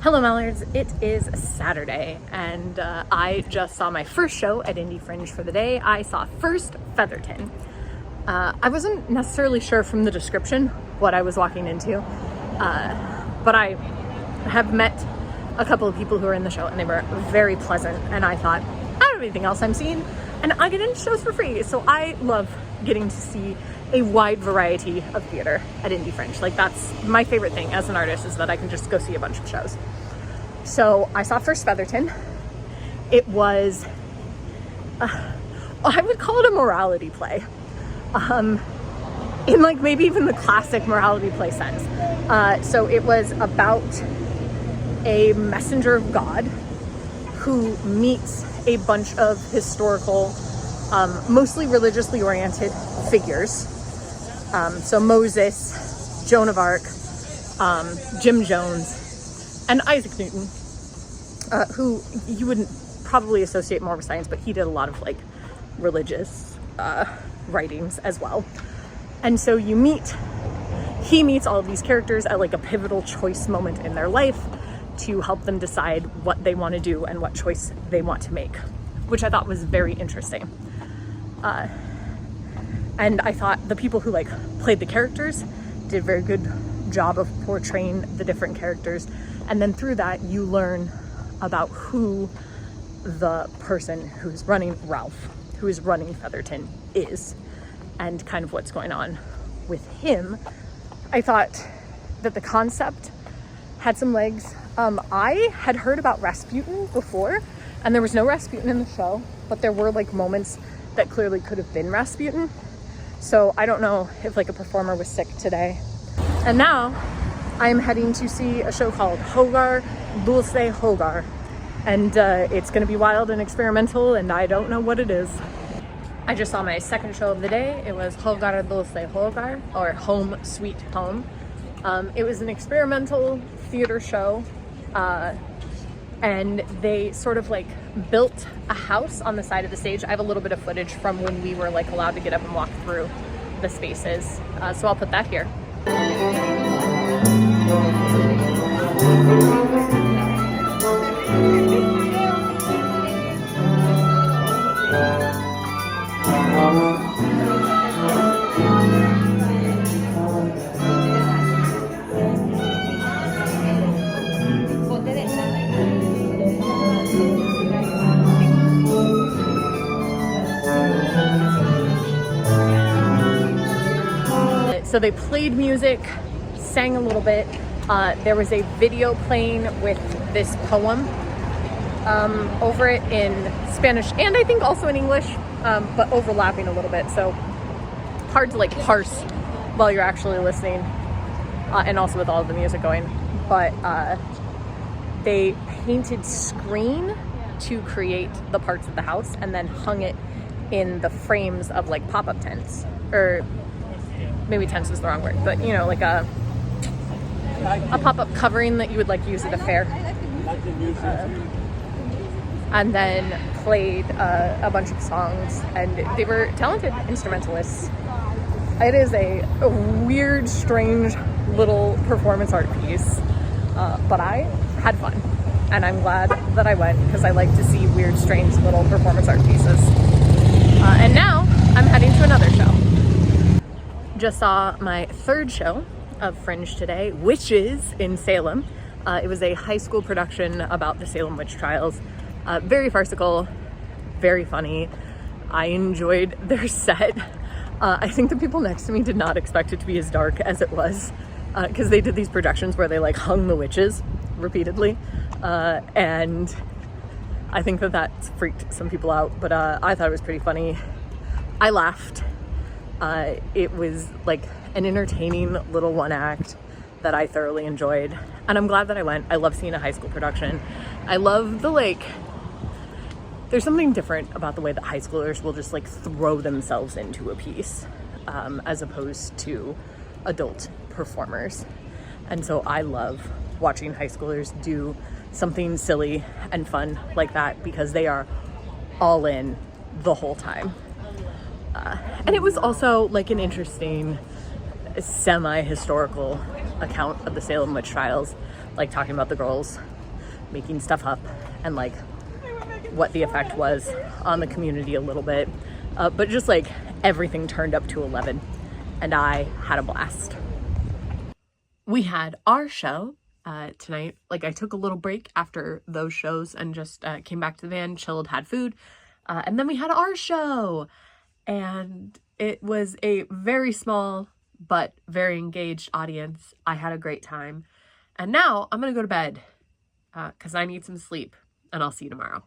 Hello Mallards, it is Saturday and I just saw my first show at Indy Fringe for the day. I saw First Featherton. I wasn't necessarily sure from the description what I was walking into, but I have met a couple of people who are in the show and they were very pleasant, and I thought, I don't have anything else I'm seeing and I get into shows for free, so I love getting to see a wide variety of theater at Indy Fringe. Like, that's my favorite thing as an artist, is that I can just go see a bunch of shows. So I saw First Featherton. It was, I would call it a morality play. In like maybe even the classic morality play sense. So it was about a messenger of God who meets a bunch of historical, mostly religiously oriented figures. So Moses, Joan of Arc, Jim Jones, and Isaac Newton, who you wouldn't probably associate more with science, but he did a lot of like religious writings as well. And so he meets all of these characters at like a pivotal choice moment in their life to help them decide what they want to do and what choice they want to make, which I thought was very interesting. And I thought the people who like played the characters did a very good job of portraying the different characters. And then through that, you learn about who the person who's running Ralph, who is running Featherton, is, and kind of what's going on with him. I thought that the concept had some legs. I had heard about Rasputin before, and there was no Rasputin in the show, but there were like moments that clearly could have been Rasputin. So I don't know if like a performer was sick today. And now I'm heading to see a show called Hogar, Dulce Hogar. And it's gonna be wild and experimental, and I don't know what it is. I just saw my second show of the day. It was Hogar Dulce Hogar, or Home Sweet Home. It was an experimental theater show, and they sort of like built a house on the side of the stage. I have a little bit of footage from when we were like allowed to get up and walk through the spaces, so I'll put that here. So they played music, sang a little bit. There was a video playing with this poem over it in Spanish and I think also in English, but overlapping a little bit. So hard to like parse while you're actually listening, and also with all of the music going. But they painted screen to create the parts of the house and then hung it in the frames of like pop-up tents, or maybe tents is the wrong word, but you know, like a pop-up covering that you would like use at a fair. And then played a bunch of songs, and they were talented instrumentalists. It is a weird, strange little performance art piece, but I had fun, and I'm glad that I went because I like to see weird, strange little performance art pieces. And now I'm heading to another show. Just saw my third show of Fringe today, Witches in Salem. It was a high school production about the Salem witch trials. Very farcical, very funny. I enjoyed their set. I think the people next to me did not expect it to be as dark as it was, because they did these productions where they like hung the witches repeatedly, and I think that freaked some people out, but I thought it was pretty funny. I laughed. It was like an entertaining little one act that I thoroughly enjoyed, and I'm glad that I went. I love seeing a high school production. I love the like, there's something different about the way that high schoolers will just like throw themselves into a piece, as opposed to adult performers. And so I love watching high schoolers do something silly and fun like that, because they are all in the whole time. And it was also like an interesting semi-historical account of the Salem witch trials, like talking about the girls making stuff up and like what the effect was on the community a little bit. But just like everything turned up to 11 and I had a blast. We had our show tonight. Like I took a little break after those shows and just came back to the van, chilled, had food. And then we had our show and it was a very small but very engaged audience. I had a great time. And now I'm going to go to bed because I need some sleep and I'll see you tomorrow.